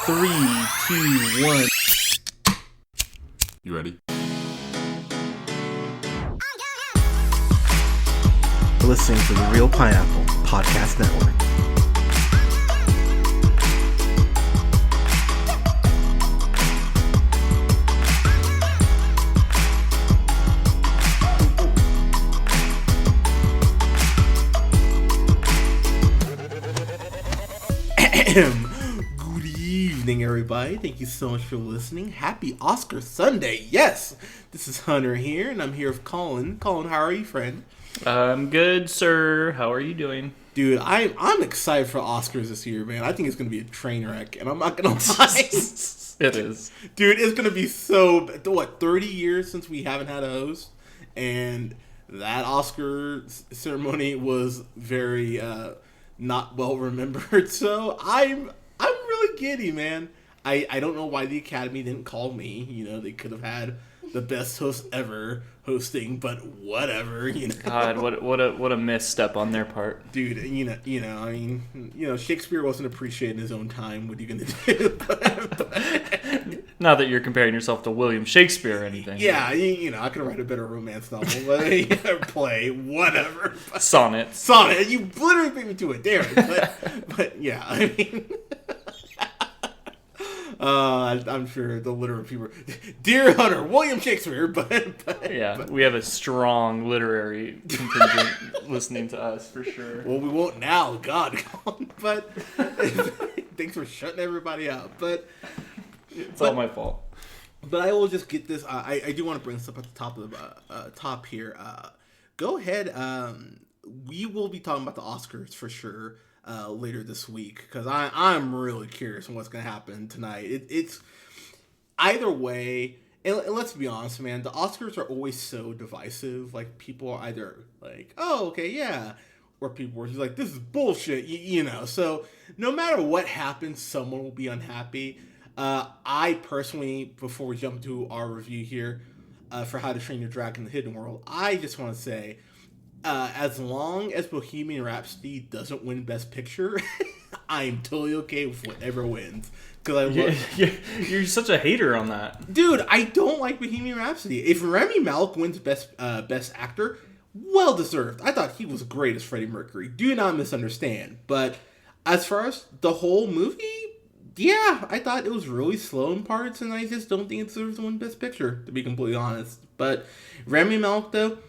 3, 2, 1. You ready? You're listening to the Real Pineapple Podcast Network. Good evening, everybody. Thank you so much for listening. Happy Oscar Sunday. Yes, this is Hunter here, and I'm here with Colin. Colin, how are you, friend? I'm good, sir. How are you doing? Dude, I'm excited for Oscars this year, man. I think it's going to be a train wreck, and I'm not going to lie. It is. Dude, it's going to be so... 30 years since we haven't had a host, and that Oscar ceremony was very... not well remembered, so I'm really giddy, man. I don't know why the Academy didn't call me. You know, they could have had the best host ever hosting, but whatever. You know, God, what a misstep on their part, dude. I mean, Shakespeare wasn't appreciated in his own time. What are you gonna do? Not that you're comparing yourself to William Shakespeare or anything. Yeah, I could write a better romance novel, play, whatever. Sonnet. You literally beat me to it, damn it. But yeah, I mean, I'm sure the literary people, dear Hunter, William Shakespeare, but we have a strong literary contingent listening to us for sure. Well, we won't now, God, but thanks for shutting everybody out, but. It's all my fault. But I will just get this. I do want to bring this up at the top of the top here. Go ahead. We will be talking about the Oscars for sure later this week because I'm really curious on what's going to happen tonight. It's either way. And let's be honest, man. The Oscars are always so divisive. Like people are either like, oh, okay, yeah. Or people are just like, this is bullshit. You know. So no matter what happens, someone will be unhappy. I personally, before we jump into our review here for How to Train Your Dragon in the Hidden World, I just want to say, as long as Bohemian Rhapsody doesn't win Best Picture, I'm totally okay with whatever wins. Because You're such a hater on that. Dude, I don't like Bohemian Rhapsody. If Rami Malek wins Best Actor, well deserved. I thought he was great as Freddie Mercury. Do not misunderstand. But as far as the whole movie... yeah, I thought it was really slow in parts, and I just don't think it deserves to win Best Picture, to be completely honest. But Rami Malek, though,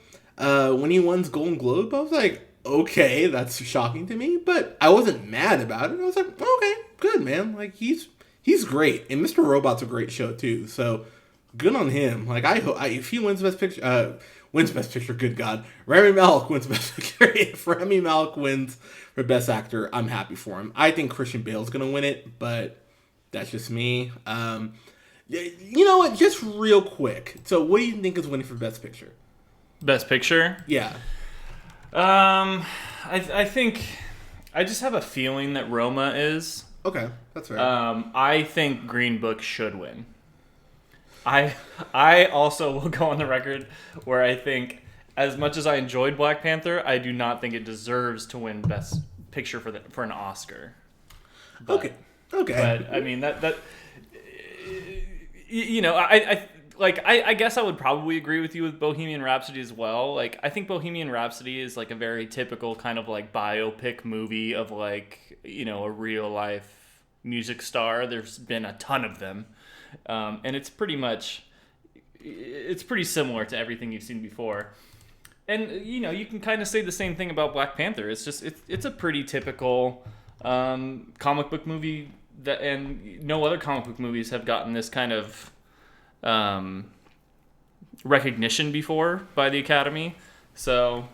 when he won Golden Globe, I was like, okay, that's shocking to me, but I wasn't mad about it. I was like, okay, good, man. Like, he's great, and Mr. Robot's a great show, too, so good on him. Like, if he wins Best Picture, good God. Rami Malek wins Best Picture. If Rami Malek wins for Best Actor, I'm happy for him. I think Christian Bale's going to win it, but that's just me. You know what? Just real quick. So what do you think is winning for Best Picture? Best Picture? Yeah. I think... I just have a feeling that Roma is. Okay, that's fair. I think Green Book should win. I also will go on the record where I think, as much as I enjoyed Black Panther, I do not think it deserves to win Best Picture for an Oscar. Okay. But I mean that you know, I guess I would probably agree with you with Bohemian Rhapsody as well. Like I think Bohemian Rhapsody is like a very typical kind of like biopic movie of like, you know, a real life music star. There's been a ton of them. And it's pretty similar to everything you've seen before. And, you know, you can kind of say the same thing about Black Panther. It's just, it's a pretty typical comic book movie and no other comic book movies have gotten this kind of recognition before by the Academy. So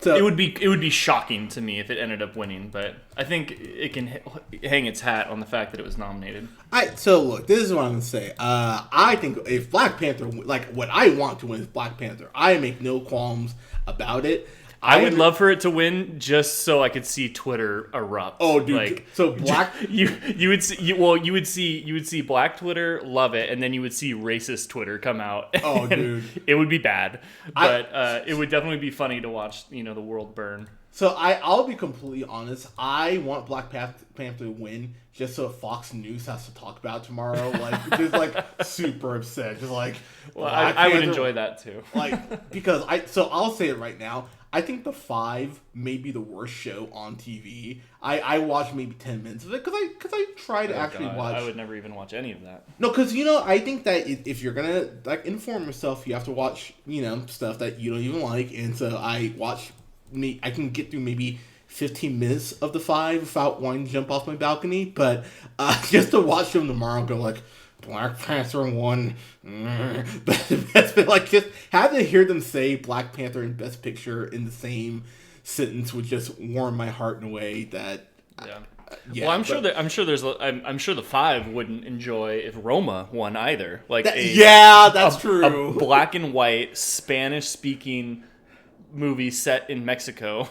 it would be shocking to me if it ended up winning, but I think it can hang its hat on the fact that it was nominated. So look, this is what I'm gonna say. I think if Black Panther, like what I want to win is Black Panther. I make no qualms about it. I would love for it to win just so I could see Twitter erupt. Oh, dude! Like, so Black, you would see Black Twitter love it, and then you would see racist Twitter come out. Oh, dude! It would be bad, but it would definitely be funny to watch. You know, the world burn. So I'll be completely honest. I want Black Panther to win just so Fox News has to talk about it tomorrow. Like, just like super upset. Just like, well, I would enjoy that too. Like, because I'll say it right now. I think The Five may be the worst show on TV. I watched maybe 10 minutes of it because I try to watch. I would never even watch any of that. No, because I think that if you're gonna like inform yourself, you have to watch stuff that you don't even like, and so I can get through maybe 15 minutes of The Five without wanting to jump off my balcony, but just to watch them tomorrow and go like, Black Panther won. But like, just having to hear them say Black Panther and Best Picture in the same sentence would just warm my heart in a way that. Yeah. Well, I'm sure the Five wouldn't enjoy if Roma won either. Like, that's true. A black and white Spanish speaking movie set in Mexico.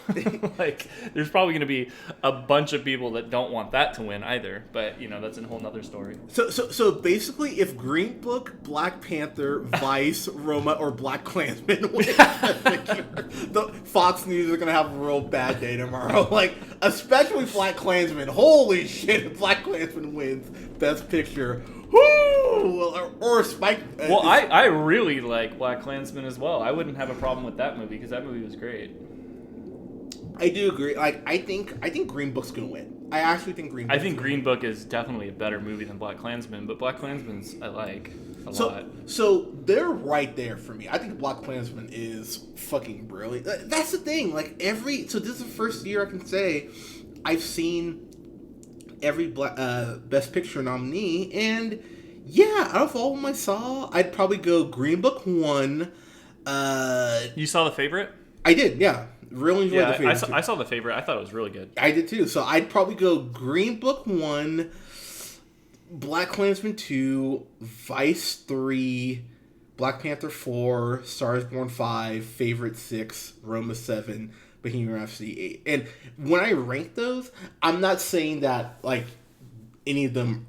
Like, there's probably going to be a bunch of people that don't want that to win either, but that's a whole nother story. So basically, if Green Book, Black Panther, Vice, Roma, or Black Klansman win the Fox News are going to have a real bad day tomorrow. Like, especially Black Klansman. Holy shit, if Black Klansman wins Best Picture. Woo! Or Spike. Well, I really like Black Klansman as well. I wouldn't have a problem with that movie because that movie was great. I do agree. Like, I think Green Book's gonna win. I actually think Green Book. I think Green Book is definitely a better movie than Black Klansman, but Black Klansman's I like a lot. So they're right there for me. I think Black Klansman is fucking brilliant. That's the thing. Like, so this is the first year I can say I've seen every Best Picture nominee, and yeah, out of all of them I saw, I'd probably go Green Book 1. You saw The Favorite? I did, yeah. Really enjoyed The Favorite. I saw The Favorite. I thought it was really good. I did too. So I'd probably go Green Book 1, Black Klansman 2, Vice 3, Black Panther 4, Stars Born 5, Favorite 6, Roma 7, Bohemian Rhapsody 8. And when I rank those, I'm not saying that like any of them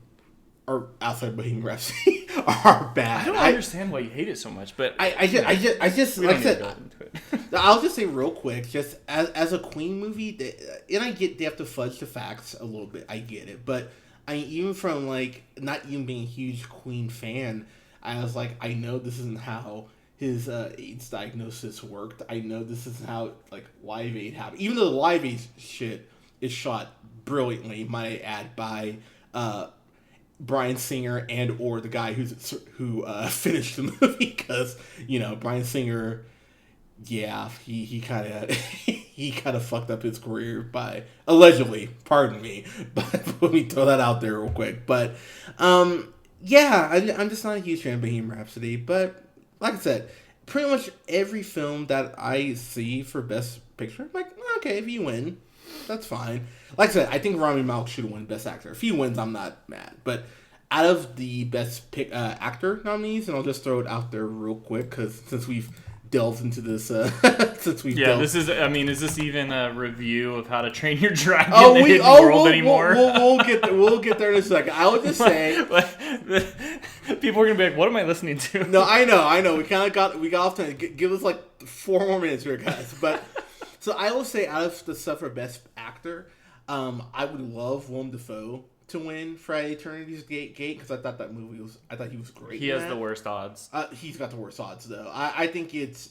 are outside Bohemian Rhapsody are bad. I don't understand why you hate it so much, but I just like I said, I'll just say real quick, just as a Queen movie, and I get they have to fudge the facts a little bit. I get it, but even from like not even being a huge Queen fan, I was like, I know this isn't how his AIDS diagnosis worked. I know this isn't how like Live Aid happened. Even though the Live Aid shit is shot brilliantly, might I add, by Bryan Singer and or the guy who finished the movie, because Bryan Singer, yeah, he kind of fucked up his career by allegedly. Pardon me, but let me throw that out there real quick. But yeah, I'm just not a huge fan of Bohemian Rhapsody, but. Like I said, pretty much every film that I see for Best Picture, I'm like, okay, if you win, that's fine. Like I said, I think Rami Malek should win Best Actor. If he wins, I'm not mad. But out of the Best Actor nominees, and I'll just throw it out there real quick, because since we've delved into this, this is, is this even a review of How to Train Your Dragon in the Hidden World anymore? We'll get there in a second. I would just say... People are going to be like, what am I listening to? No, I know. We got off time. Give us like 4 more minutes here, guys. But, so I will say out of the stuff for Best Actor, I would love Willem Dafoe to win Friday Eternity's Gate, because I thought he was great. He has the worst odds. He's got the worst odds though. I think it's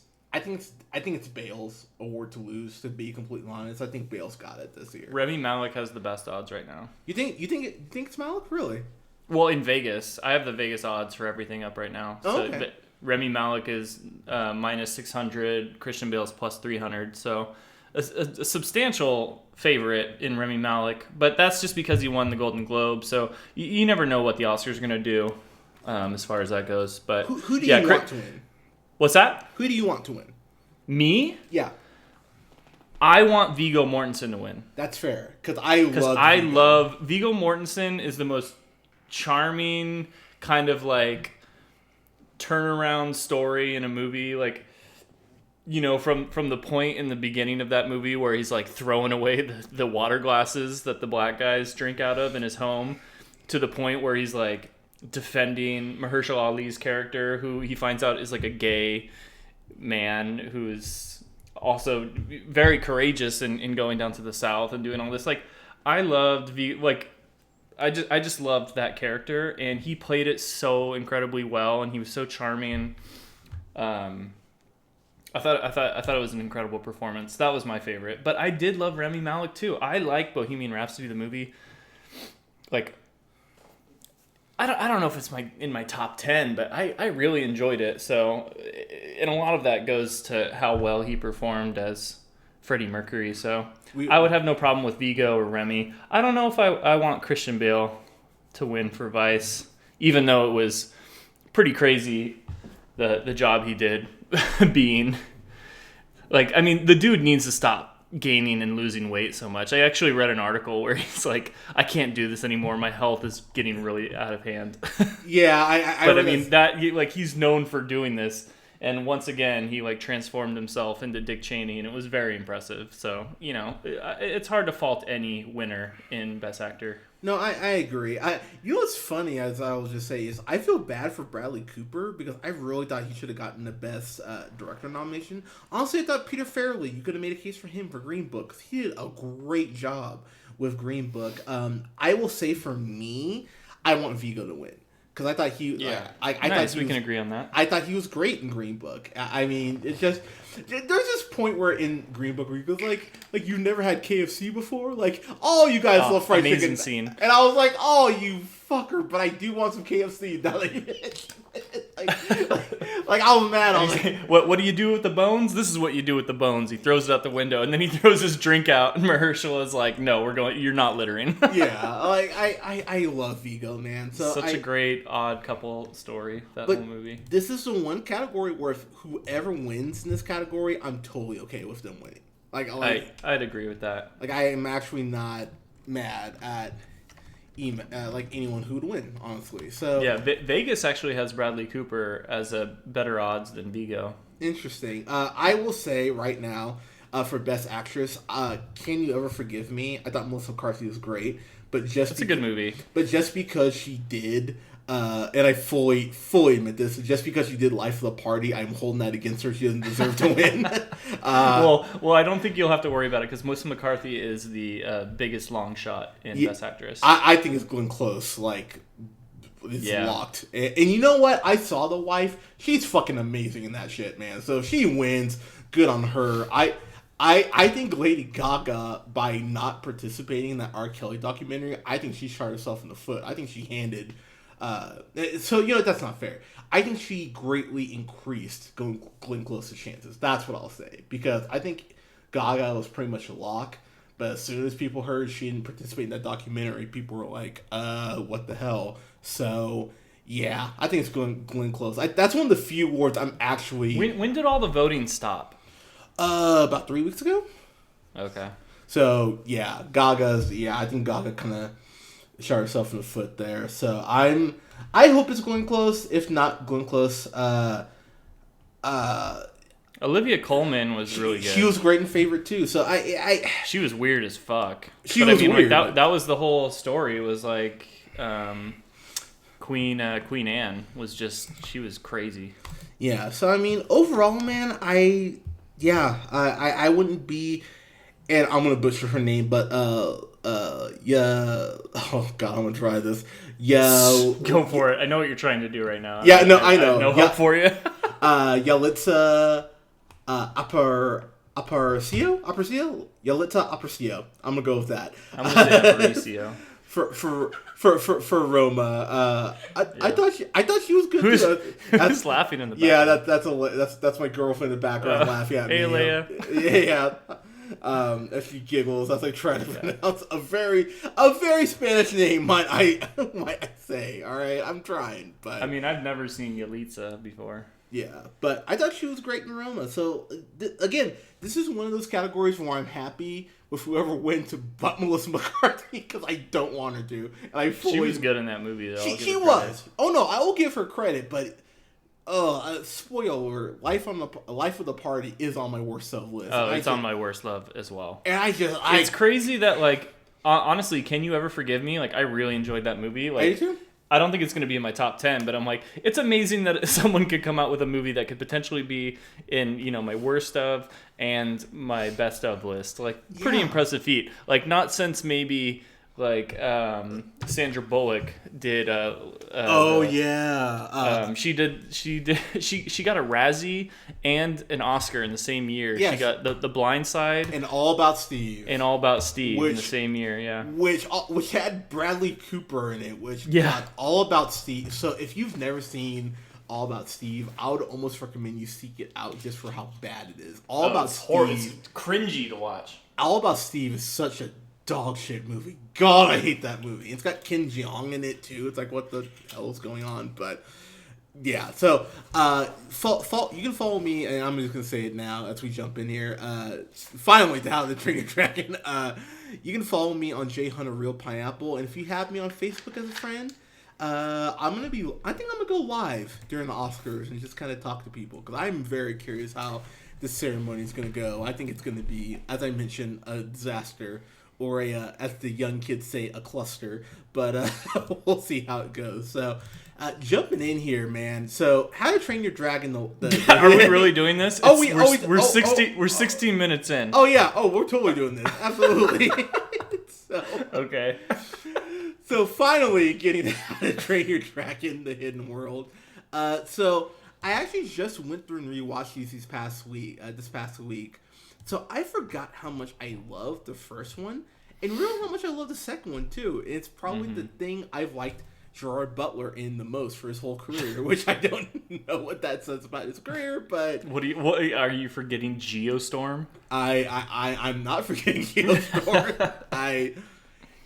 Bale's award to lose, to be completely honest. I think Bale's got it this year. Rami Malek has the best odds right now. You think it's Malek, really? Well, in Vegas, I have the Vegas odds for everything up right now. Oh, okay. But Rami Malek is minus 600, Christian Bale's plus 300, so a substantial favorite in Rami Malek, but that's just because he won the Golden Globe, so you never know what the Oscars are going to do as far as that goes. But who do you want to win? What's that? Who do you want to win? Me? Yeah. I want Viggo Mortensen to win. That's fair, because I love Viggo Mortensen is the most charming kind of like turnaround story in a movie, like from the point in the beginning of that movie where he's like throwing away the water glasses that the black guys drink out of in his home, to the point where he's like defending Mahershala Ali's character, who he finds out is like a gay man who's also very courageous in going down to the South and doing all this. Like, I loved I just loved that character, and he played it so incredibly well, and he was so charming. I thought it was an incredible performance. That was my favorite. But I did love Rami Malek too. I like Bohemian Rhapsody the movie. Like, I don't know if it's in my top 10, but I really enjoyed it. So, and a lot of that goes to how well he performed as Freddie Mercury. So I would have no problem with Vigo or Remy. I don't know if I want Christian Bale to win for Vice, even though it was pretty crazy the job he did being. Like, I mean, the dude needs to stop gaining and losing weight so much. I actually read an article where he's like, I can't do this anymore. My health is getting really out of hand. Yeah, but I mean, that like, he's known for doing this. And once again, he like transformed himself into Dick Cheney, and it was very impressive. So, you know, it's hard to fault any winner in Best Actor. No, I agree. You know what's funny, as I will just say, is I feel bad for Bradley Cooper because I really thought he should have gotten the Best Director nomination. Honestly, I thought Peter Farrelly, you could have made a case for him for Green Book because he did a great job with Green Book. I will say for me, I want Vigo to win. Because I thought he... Yeah, I nice, thought we can agree on that. I thought he was great in Green Book. I mean, it's just... There's this point where in Green Book where he goes like you never had KFC before? Like, oh, you guys love fried amazing chicken. Scene. And I was like, oh, you fucker, but I do want some KFC. like I was mad. I was like, what do you do with the bones? This is what you do with the bones. He throws it out the window, and then he throws his drink out, and Mahershala is like, no, you're not littering. Yeah, like, I love Vigo, man. So Such a great odd couple story, that whole movie. This is the one category where if whoever wins in this category, I'm totally okay with them winning. I'd agree with that. Like, I am actually not mad at like anyone who would win, honestly. So yeah, Vegas actually has Bradley Cooper as a better odds than Vigo. Interesting. I will say right now, for Best Actress, Can You Ever Forgive Me? I thought Melissa McCarthy was great, but it's a good movie. But just because she did, and I fully admit this, just because she did Life of the Party, I'm holding that against her. She doesn't deserve to win. Well, I don't think you'll have to worry about it because Melissa McCarthy is the biggest long shot in Best Actress. I think it's Glenn Close. Like, it's locked. And you know what? I saw The Wife. She's fucking amazing in that shit, man. So if she wins, good on her. I think Lady Gaga, by not participating in that R. Kelly documentary, I think she shot herself in the foot. I think she handed... so, you know, that's not fair. I think she greatly increased Glenn Close's chances. That's what I'll say. Because I think Gaga was pretty much a lock. But as soon as people heard she didn't participate in that documentary, people were like, what the hell? So, yeah, I think it's Glenn Close. That's one of the few awards I'm actually... When did all the voting stop? About 3 weeks ago. Okay. So, yeah, I think Gaga kind of shot herself in the foot there. So, I hope it's Glenn Close. If not Glenn Close, Olivia Colman was really good. She was great in Favorite too. So she was weird as fuck. She was weird. Like, that was the whole story. Was like Queen Anne was she was crazy. Yeah. So I mean, overall, man, I wouldn't be, and I'm gonna butcher her name, but yeah. Oh God, I'm gonna try this. Yeah. Go for it. I know what you're trying to do right now. Yeah. No, I know. No hope for you. Yalitza Aparicio? Yalitza Aparicio. I'm gonna go with that. I'm gonna say Aparicio. For Roma. I thought she was good. Who's laughing in the background? That's my girlfriend in the background laughing at me. Hey, Leia. Yeah. As she giggles, as I try to pronounce a very Spanish name, might I say. All right, I'm trying, but I mean, I've never seen Yalitza before. Yeah, but I thought she was great in Roma. So again, this is one of those categories where I'm happy with whoever wins to butt Melissa McCarthy because I don't want her to. And she was good in that movie, though. She was. Oh no, I will give her credit, but spoiler: Life of the Party is on my worst love list. Oh, it's on my worst love as well. And it's crazy that, like, honestly, Can You Ever Forgive Me? Like, I really enjoyed that movie. Like, I do too. I don't think it's going to be in my top 10, but I'm like, it's amazing that someone could come out with a movie that could potentially be in, my worst of and my best of list. Like, pretty impressive feat. Like, not since maybe like Sandra Bullock did she got a Razzie and an Oscar in the same year. Yes. She got the Blind Side and All About Steve in the same year, which had Bradley Cooper in it, All About Steve. So if you've never seen All About Steve, I would almost recommend you seek it out just for how bad it is. It's cringy to watch. All About Steve is such a dog shit movie. God, I hate that movie. It's got Ken Jeong in it too. It's like, what the hell is going on? But yeah, so you can follow me, and I'm just gonna say it now as we jump in here. Finally, to How to Train Your Dragon. You can follow me on J Hunter Real Pineapple, and if you have me on Facebook as a friend, I think I'm gonna go live during the Oscars and just kind of talk to people because I'm very curious how this ceremony is gonna go. I think it's gonna be, as I mentioned, a disaster. Or as the young kids say, a cluster. But we'll see how it goes. So, jumping in here, man. So, How to Train Your Dragon. Are we really doing this? We're 16 minutes in. Oh yeah. Oh, we're totally doing this. Absolutely. Okay. So finally, getting How to Train Your Dragon: The Hidden World. So I actually just went through and rewatched these this past week. So I forgot how much I loved the first one, and really how much I love the second one too. It's probably the thing I've liked Gerard Butler in the most for his whole career, which I don't know what that says about his career, but what are you forgetting? Geostorm? I'm not forgetting Geostorm.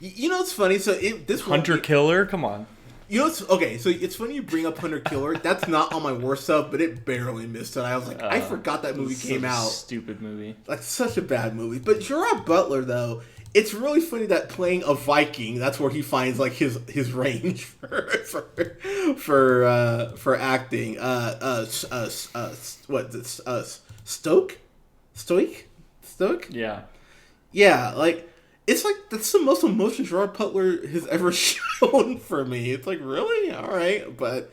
It's funny. So this Hunter Killer, come on. Okay, so it's funny you bring up Hunter Killer. That's not on my worst stuff, but it barely missed it. I was like, I forgot that movie came out. Stupid movie. Like, such a bad movie. But Gerard Butler, though, it's really funny that playing a Viking, that's where he finds, like, his range for acting. Stoic? Yeah. Yeah, like... It's like, that's the most emotion Gerard Butler has ever shown for me. It's like, really? All right. But,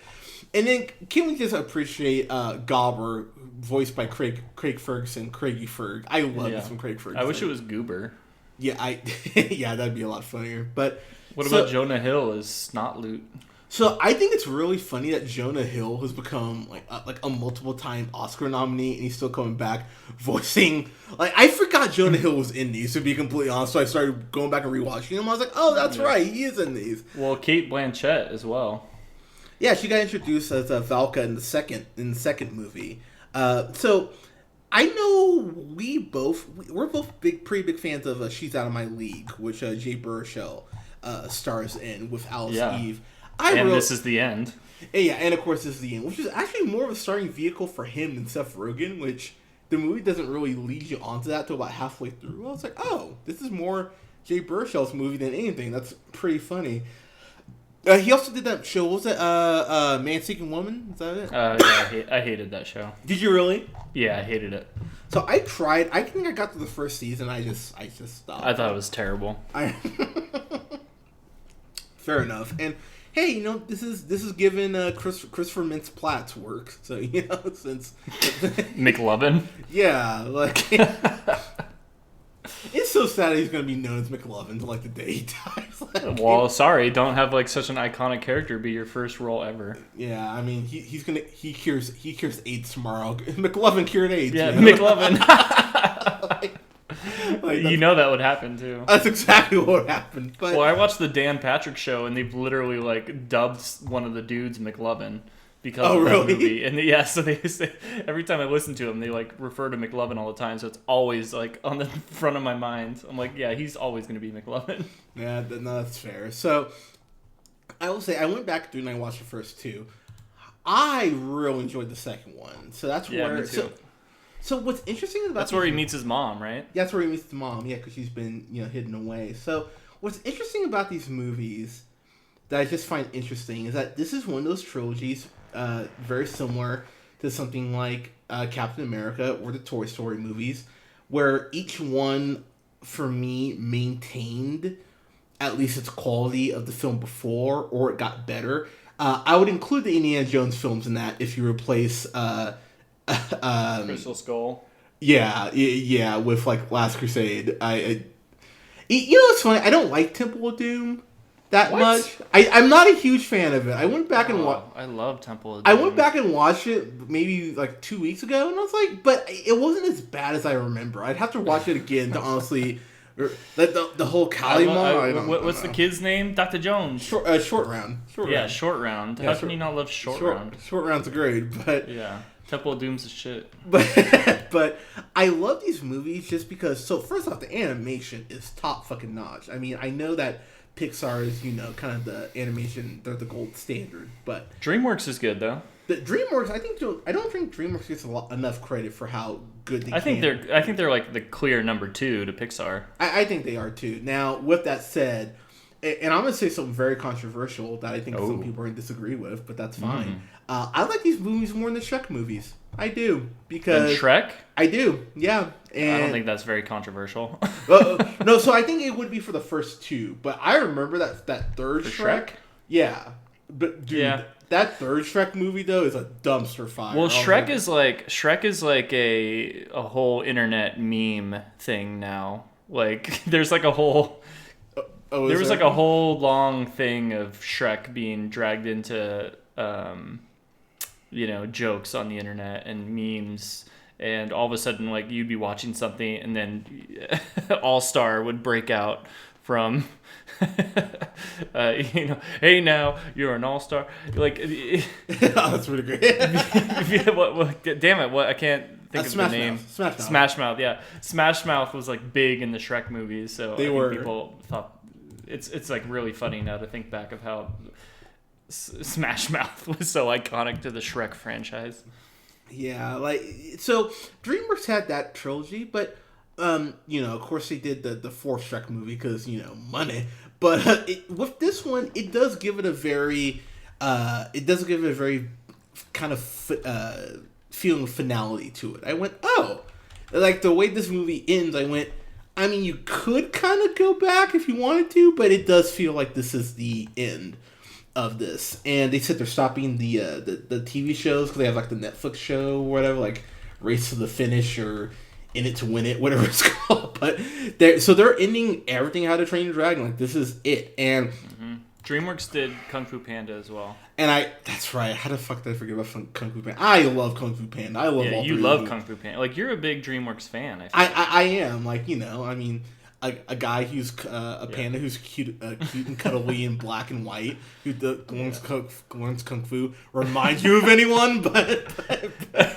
and then, can we just appreciate Gobber, voiced by Craig Ferguson, Craigie Ferg. I love this from Craig Ferguson. I wish it was Goober. Yeah, that'd be a lot funnier. But what about Jonah Hill as Snotloot? So I think it's really funny that Jonah Hill has become like a multiple time Oscar nominee, and he's still coming back voicing. Like, I forgot Jonah Hill was in these, to be completely honest. So I started going back and rewatching them. I was like, oh, that's right, he is in these. Well, Cate Blanchett as well. Yeah, she got introduced as Valka in the second movie. So I know we're both pretty big fans of She's Out of My League, which Jay Baruchel stars in with Alice Eve. This is the end. Yeah, and of course this is the end, which is actually more of a starting vehicle for him than Seth Rogen, which the movie doesn't really lead you onto that till about halfway through. I was like, oh, this is more Jay Baruchel's movie than anything. That's pretty funny. He also did that show. What was it? Man Seeking Woman? Is that it? Yeah, I hated that show. Did you really? Yeah, I hated it. So I tried. I think I got to the first season. I just stopped. I thought it was terrible. Fair enough. And hey, this is given Christopher Mintz-Plasse work. So since McLovin. Yeah, like it's so sad he's gonna be known as McLovin until like the day he dies. Well, sorry, don't have like such an iconic character be your first role ever. Yeah, I mean he cures AIDS tomorrow. McLovin cured AIDS. Yeah, McLovin. That would happen too. That's exactly what happened. But I watched the Dan Patrick Show, and they've literally like dubbed one of the dudes McLovin because of that movie. And so they every time I listen to him, they like refer to McLovin all the time. So it's always like on the front of my mind. I'm like, yeah, he's always going to be McLovin. Yeah, no, that's fair. So I will say I went back through and I watched the first two. I really enjoyed the second one. So that's where. Me too. So what's interesting about that's where he meets his mom, right? Yeah, that's where he meets his mom. Yeah, because she's been hidden away. So what's interesting about these movies that I just find interesting is that this is one of those trilogies, very similar to something like Captain America or the Toy Story movies, where each one for me maintained at least its quality of the film before, or it got better. I would include the Indiana Jones films in that if you replace Crystal Skull. Yeah, with like Last Crusade. You know what's funny? I don't like Temple of Doom that much. I'm not a huge fan of it. I went back and watched. I love Temple of I Doom. went back and watched it maybe like 2 weeks ago, and I was like, but it wasn't as bad as I remember. I'd have to watch it again to honestly. The whole Calimar. What's the kid's name? Dr. Jones. Short round. Short round. How can you not love short round? Short round's great, but yeah, Temple of Doom's a shit. But I love these movies just because. So first off, the animation is top fucking notch. I mean, I know that Pixar is kind of the animation, they're the gold standard, but DreamWorks is good though. The DreamWorks, I don't think DreamWorks gets enough credit for how good they. I think they're like the clear number 2 to Pixar. I think they are too. Now, with that said, and I'm gonna say something very controversial that I think some people are gonna disagree with, but that's fine. I like these movies more than the Shrek movies. I do because Shrek. I do, yeah. And I don't think that's very controversial. No, so I think it would be for the first 2, but I remember that third Shrek. Yeah, but dude. Yeah. That third Shrek movie though is a dumpster fire. Well, Shrek is like a whole internet meme thing now. Like there's like a whole there was like a whole long thing of Shrek being dragged into jokes on the internet and memes, and all of a sudden like you'd be watching something and then All Star would break out from hey now you're an all-star, like that's pretty great. Damn it, what I can't think of the name. Smash Mouth. Yeah, Smash Mouth was like big in the Shrek movies, so people thought it's like really funny now to think back of how Smash Mouth was so iconic to the Shrek franchise. Yeah, like so DreamWorks had that trilogy, but of course they did the fourth Shrek movie because money. But with this one, it does give it a very, kind of feeling of finality to it. I went, like the way this movie ends. I went, I mean, you could kind of go back if you wanted to, but it does feel like this is the end of this. And they said they're stopping the TV shows because they have like the Netflix show or whatever, like Race to the Finish or In It to Win It, whatever it's called. But they're ending everything How to Train Your Dragon. Like this is it. And DreamWorks did Kung Fu Panda as well. And that's right. How the fuck did I forget about Kung Fu Panda? I love Kung Fu Panda. I love all you love Kung Fu Panda. Like you're a big DreamWorks fan. I am. Like I mean. A guy who's a panda who's cute and cuddly and black and white who learns kung fu reminds you of anyone, but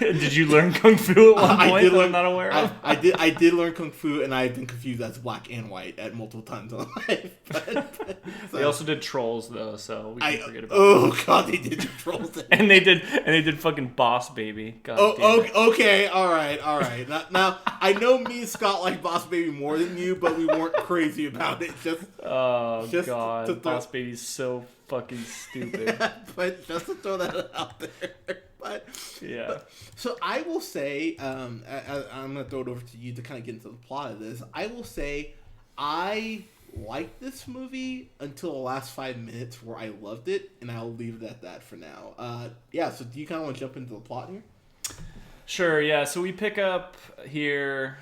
did you learn kung fu at one point that I'm not aware of? I did learn kung fu, and I've been confused as black and white at multiple times in my life. But they also did Trolls though, so we can't forget about. Oh god, they did Trolls, and they did fucking Boss Baby. God okay, all right. Now I know me and Scott like Boss Baby more than you, but we weren't crazy about it. God, Boss Baby's so fucking stupid. But just to throw that out there. So I will say, I'm gonna throw it over to you to kind of get into the plot of this. I will say, I liked this movie until the last 5 minutes where I loved it, and I'll leave it at that for now. So do you kind of want to jump into the plot here? Sure, yeah. So we pick up here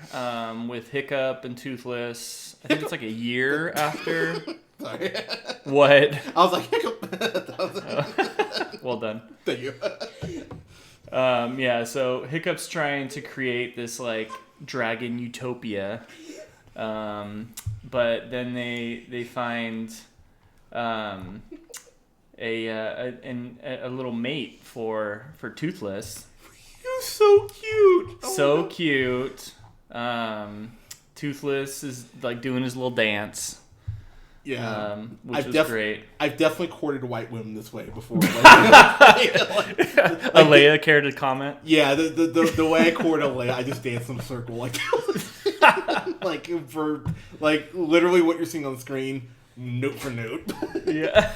with Hiccup and Toothless. I think it's like a year after. Sorry. What? I was like, Hiccup. Well done. Thank you. So Hiccup's trying to create this like dragon utopia. But then they find a little mate for Toothless. You're so cute. So cute. Toothless is like doing his little dance. Yeah, which was great. I've definitely courted white women this way before. Alea cared to comment. Yeah, the way I court Alea, I just dance in a circle like for literally what you're seeing on the screen, note for note. Yeah.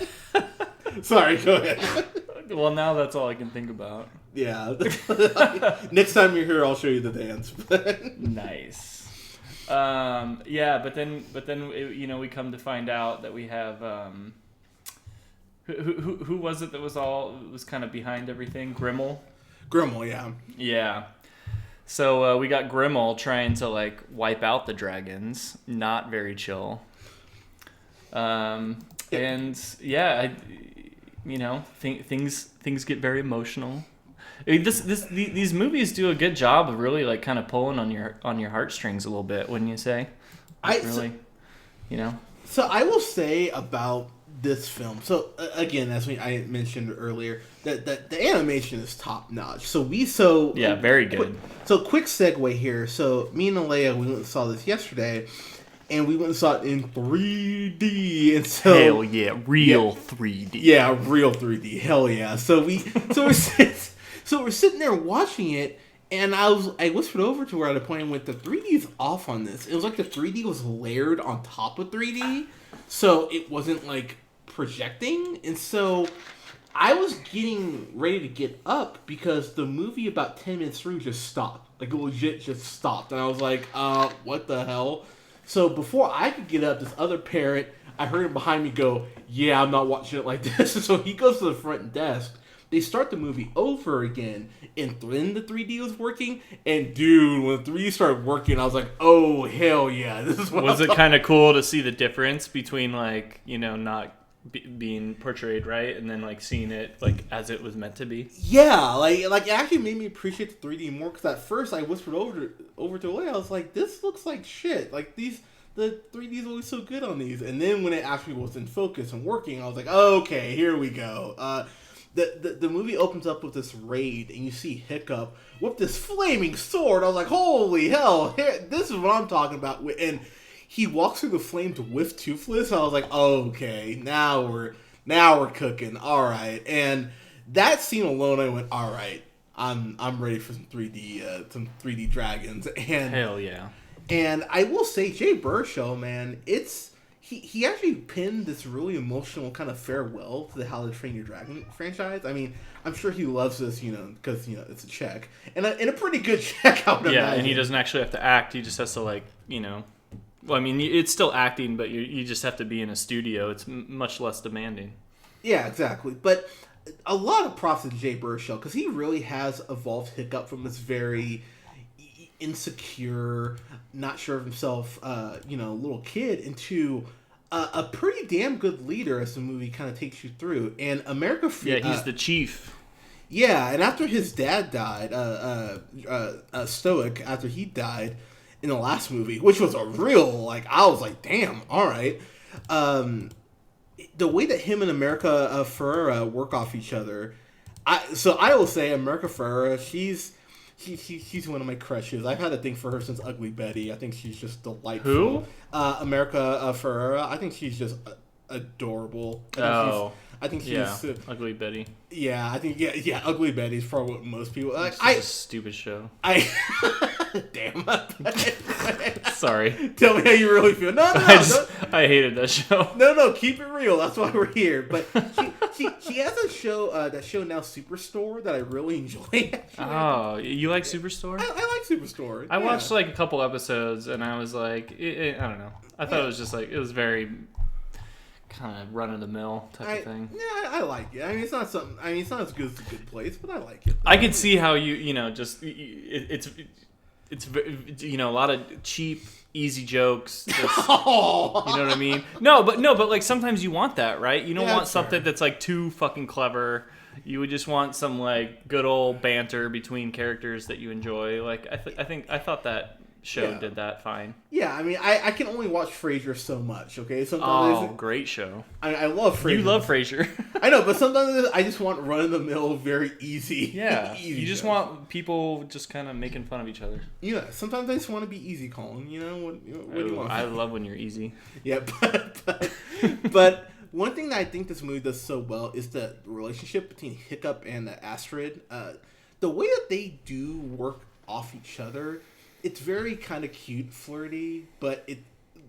Sorry, go ahead. Well, now that's all I can think about. Yeah. Next time you're here, I'll show you the dance. Nice. Yeah, but then we come to find out that we have who was it that was kind of behind everything? Grimmel. Grimmel, yeah. Yeah. So we got Grimmel trying to like wipe out the dragons. Not very chill. And yeah, things get very emotional. These movies do a good job of really like kind of pulling on your heartstrings a little bit, wouldn't you say? So I will say about this film. So again, as I mentioned earlier, that the animation is top notch. Very good. Quick segue here. So me and Alea, we went and saw this yesterday, and we went and saw it in 3D. And so hell yeah, real 3D. Yeah, real 3D. Hell yeah. So we're sitting there watching it, and I whispered over to her at a point and went, the 3D's off on this. It was like the 3D was layered on top of 3D, so it wasn't like projecting. And so I was getting ready to get up because the movie about 10 minutes through just stopped. Like it legit just stopped. And I was like, what the hell? So before I could get up, this other parent, I heard him behind me go, yeah, I'm not watching it like this. So he goes to the front desk. They start the movie over again, and then the 3D was working. And dude, when the 3D started working, I was like, "Oh hell yeah, this is what." Was it kind of cool to see the difference between like not being portrayed right, and then like seeing it like as it was meant to be? Yeah, like it actually made me appreciate the 3D more. Because at first I whispered over to Leia, I was like, "This looks like shit." Like the 3D is always so good on these. And then when it actually was in focus and working, I was like, "Okay, here we go." The movie opens up with this raid, and you see Hiccup with this flaming sword. I was like, holy hell, this is what I'm talking about. And he walks through the flames with Toothless. I was like, okay, now we're cooking. All right. And that scene alone, I went, all right, I'm ready for some 3D dragons. And hell yeah. And I will say, Jay Baruchel, man, He actually pinned this really emotional kind of farewell to the How to Train Your Dragon franchise. I mean, I'm sure he loves this, because, it's a check. And a pretty good check, I would imagine. Yeah, and he doesn't actually have to act. He just has to, like, well, I mean, it's still acting, but you just have to be in a studio. It's much less demanding. Yeah, exactly. But a lot of props to Jay Baruchel, because he really has evolved Hiccup from this very insecure, not sure of himself, little kid into a pretty damn good leader as the movie kind of takes you through. And America... he's the chief. Yeah, and after his dad died, Stoic, after he died in the last movie, which was a real, I was like, damn, all right. The way that him and America Ferrera work off each other, I will say America Ferrera, she's one of my crushes. I've had a thing for her since Ugly Betty. I think she's just delightful. Who? America Ferrera. I think she's just adorable. I think she's Ugly Betty. Yeah, I think Ugly Betty is probably what most people like. It's a stupid show. Damn. Sorry. Tell me how you really feel. No. I hated that show. No, keep it real. That's why we're here. But she has a show, that show now, Superstore, that I really enjoy. Actually. Oh, you like Superstore? I like Superstore. I watched a couple episodes, and I was like, I don't know. I thought it was just it was very kind of run of the mill type of thing. Yeah, I like it. I mean, it's not something. I mean, it's not as good as A Good Place, but I like it. I could see how it's a lot of cheap, easy jokes. You know what I mean? No, but sometimes you want that, right? You don't want something that's too fucking clever. You would just want some good old banter between characters that you enjoy. I thought that show did that fine. Yeah, I mean, I can only watch Frasier so much. Okay, sometimes great show. I love Frasier. You love Frasier. I know, but sometimes I just want run of the mill, very easy. Yeah, easy you just want people just kind of making fun of each other. Yeah, sometimes I just want to be easy, Colin. What do you want? I love when you're easy. Yeah, but one thing that I think this movie does so well is the relationship between Hiccup and Astrid. The way that they do work off each other. It's very kind of cute, flirty, but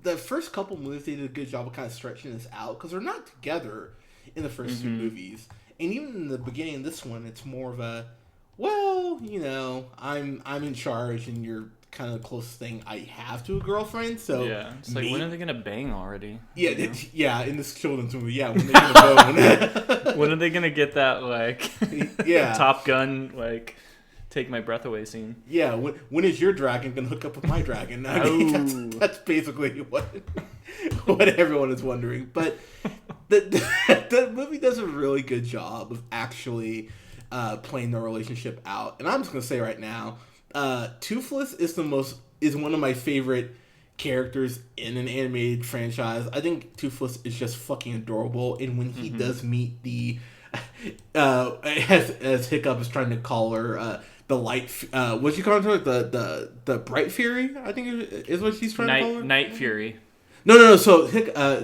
the first couple movies, they did a good job of kind of stretching this out, because they're not together in the first two movies. And even in the beginning of this one, it's more of a, I'm in charge, and you're kind of the closest thing I have to a girlfriend. So yeah, it's like, when are they gonna bang already? Yeah, in this children's movie, yeah, when are they gonna bone? When are they gonna get that like Top Gun like take my breath away scene? Yeah, when is your dragon gonna hook up with my dragon? I mean, that's basically what everyone is wondering. But the movie does a really good job of actually playing the relationship out. And I'm just gonna say right now, Toothless is one of my favorite characters in an animated franchise. I think Toothless is just fucking adorable, and when he does meet the as Hiccup is trying to call her the light, what's she calling her, the Bright Fury, I think is what she's trying to call her. Night Fury. No. So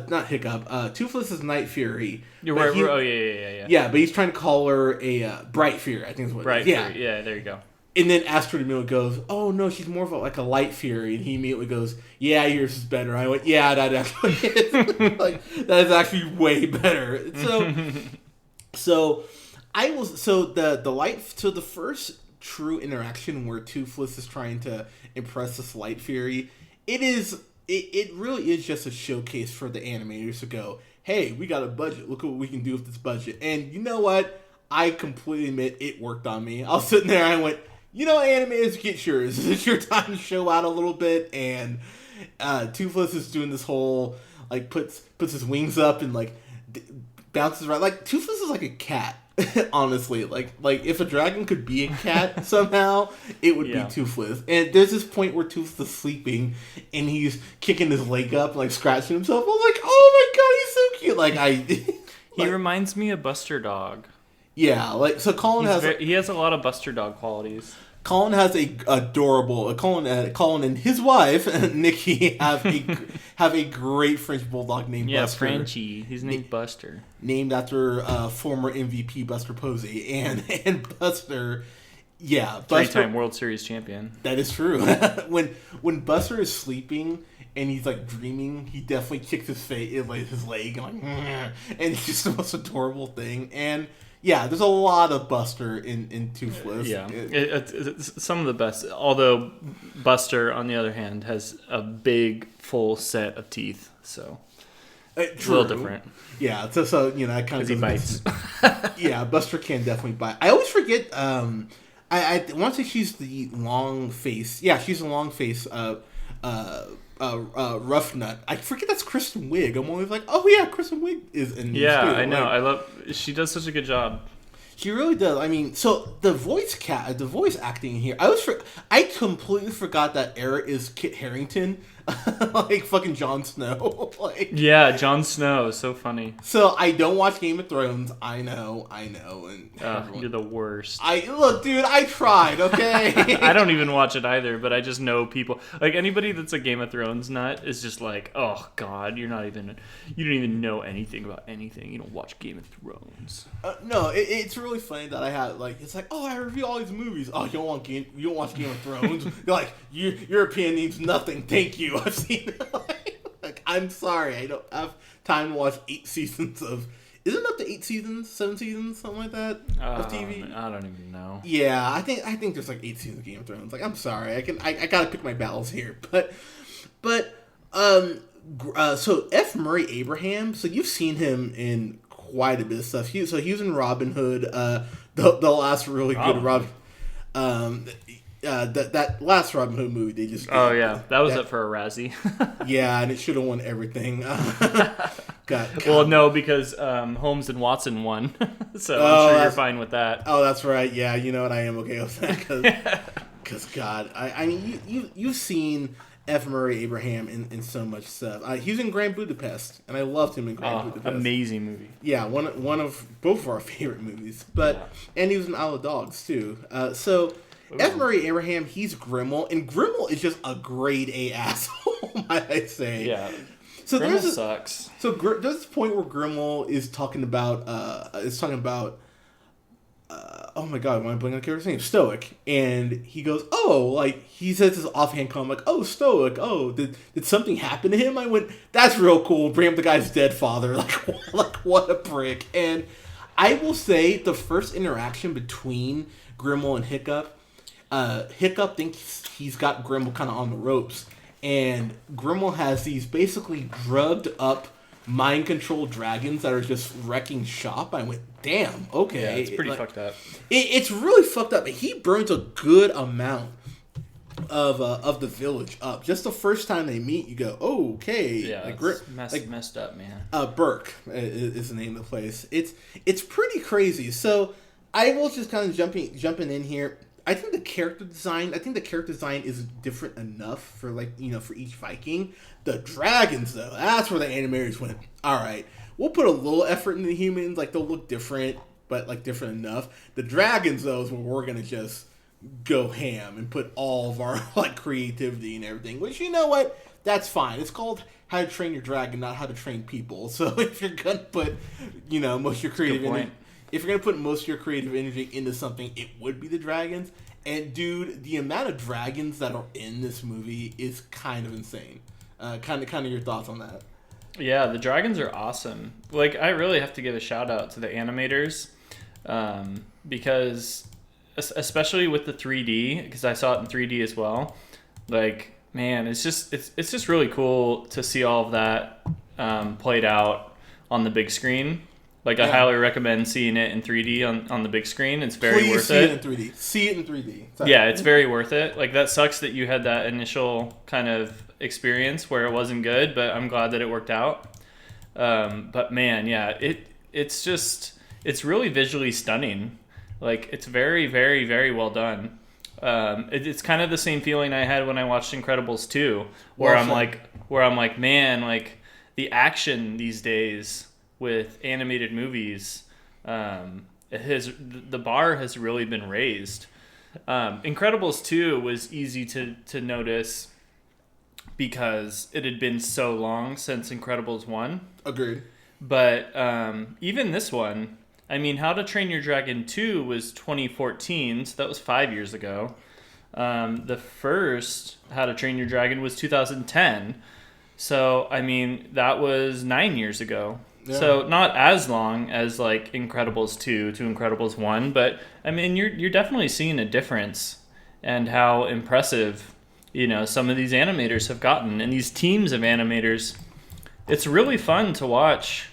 not Hiccup. Toothless is Night Fury. You're right. Oh yeah. Yeah, but he's trying to call her a Bright Fury, I think is what. Bright it is. Fury. Yeah, there you go. And then Astrid immediately goes, "Oh no, she's more of like a light fury." And he immediately goes, "Yeah, yours is better." I went, "Yeah, that actually is like that is actually way better." So the first true interaction where Toothless is trying to impress this light fury, it really is just a showcase for the animators to go, "Hey, we got a budget. Look at what we can do with this budget." And you know what? I completely admit it worked on me. I was sitting there and I went, you know, animators, get yours. It's your time to show out a little bit. And Toothless is doing this whole, like, puts his wings up and, like, bounces around. Like, Toothless is like a cat, honestly. Like if a dragon could be a cat somehow, it would be Toothless. And there's this point where Toothless is sleeping and he's kicking his leg up, like, scratching himself. I'm like, oh my god, he's so cute. Like, he reminds me of Buster Dog. Yeah, like, so Colin he has a lot of Buster Dog qualities. Colin has Colin and his wife Nikki have a great French bulldog named Buster. Yeah, Frenchie. He's named Buster. Named after former MVP Buster Posey, and Buster. Yeah, Buster, 3-time World Series champion. That is true. when Buster is sleeping and he's like dreaming, he definitely kicks his leg and it's just the most adorable thing. And yeah, there's a lot of Buster in Toothless. Yeah, it's some of the best. Although Buster, on the other hand, has a big, full set of teeth, so it's a little different. Yeah, so you know, I kind of he bites. Yeah, Buster can definitely bite. I always forget. I want to say she's the long face. Yeah, she's a long face. Rough Nut. I forget that's Kristen Wiig. I'm always like, oh yeah, Kristen Wiig is in this too. I know. She does such a good job. She really does. I mean, so the voice acting here, I completely forgot that Eric is Kit Harington, like fucking Jon Snow. Like, yeah, Jon Snow, so funny. So I don't watch Game of Thrones. I know, and you're the worst. Look, dude, I tried. Okay, I don't even watch it either, but I just know people. Like, anybody that's a Game of Thrones nut is just like, oh god, you don't even know anything about anything. You don't watch Game of Thrones. No, it's really funny that I had it's like, oh, I review all these movies. Oh, you don't watch Game of Thrones? You're like, your opinion means nothing. Thank you. I've seen it. Like, I'm sorry, I don't have time to watch 8 seasons of. Isn't it up to 8 seasons, 7 seasons, something like that of TV? I don't even know. Yeah, I think there's like 8 seasons of Game of Thrones. Like, I'm sorry, I gotta pick my battles here, but so F. Murray Abraham. So you've seen him in quite a bit of stuff. He was in Robin Hood, the last really good Robin. That last Robin Hood movie they just. Oh yeah, that was up for a Razzie. Yeah, and it should have won everything. Well, no, because Holmes and Watson won, so I'm sure you're fine with that. Oh, that's right. Yeah, you know what? I am okay with that because God, I mean, you've seen F. Murray Abraham in so much stuff. He was in Grand Budapest, and I loved him in Grand Budapest. Amazing movie. Yeah, one of both of our favorite movies. And he was in Isle of Dogs too. So F. Murray Abraham, he's Grimmel, and Grimmel is just a grade A asshole, might I say. Yeah. So Grimmel sucks. So there's this point where Grimmel is talking about oh my god, why am I blanking on the character's name? Stoic. And he goes, oh, like, he says this offhand comment, like, oh, Stoic, oh, did something happen to him? I went, that's real cool, bring up the guy's dead father, like what a prick. And I will say, the first interaction between Grimmel and Hiccup, Hiccup thinks he's got Grimmel kind of on the ropes, and Grimmel has these basically drugged up mind controlled dragons that are just wrecking shop. I went, damn, okay. Yeah, it's pretty fucked up. It's really fucked up. He burns a good amount of the village up. Just the first time they meet, you go, oh, okay. Yeah, it's messed up, man. Burke is the name of the place. It's pretty crazy. So I will just kind of jumping in here. I think the character design is different enough for for each Viking. The dragons though, that's where the animators went, all right, we'll put a little effort into the humans, like they'll look different, but like different enough. The dragons though is where we're gonna just go ham and put all of our like creativity and everything, which, you know what, that's fine. It's called How to Train Your Dragon, not How to Train People. So if you're gonna put most of your creative energy, if you're going to put most of your creative energy into something, it would be the dragons. And, dude, the amount of dragons that are in this movie is kind of insane. Kind of your thoughts on that? Yeah, the dragons are awesome. Like, I really have to give a shout-out to the animators. Because, especially with the 3D, because I saw it in 3D as well. Like, man, it's just really cool to see all of that played out on the big screen. Like, I highly recommend seeing it in 3D on the big screen. It's very worth it. See it in 3D. Sorry. Yeah, it's very worth it. Like, that sucks that you had that initial kind of experience where it wasn't good, but I'm glad that it worked out. But, man, yeah, it's really visually stunning. Like, it's very, very, very well done. It's kind of the same feeling I had when I watched Incredibles 2, where I'm like, man, like, the action these days with animated movies, the bar has really been raised. Incredibles 2 was easy to notice because it had been so long since Incredibles 1. Agreed. But even this one, I mean, How to Train Your Dragon 2 was 2014, so that was 5 years ago. The first How to Train Your Dragon was 2010. So, I mean, that was 9 years ago. Yeah. So not as long as like Incredibles 2 to Incredibles 1, but I mean you're definitely seeing a difference and how impressive some of these animators have gotten, and these teams of animators. It's really fun to watch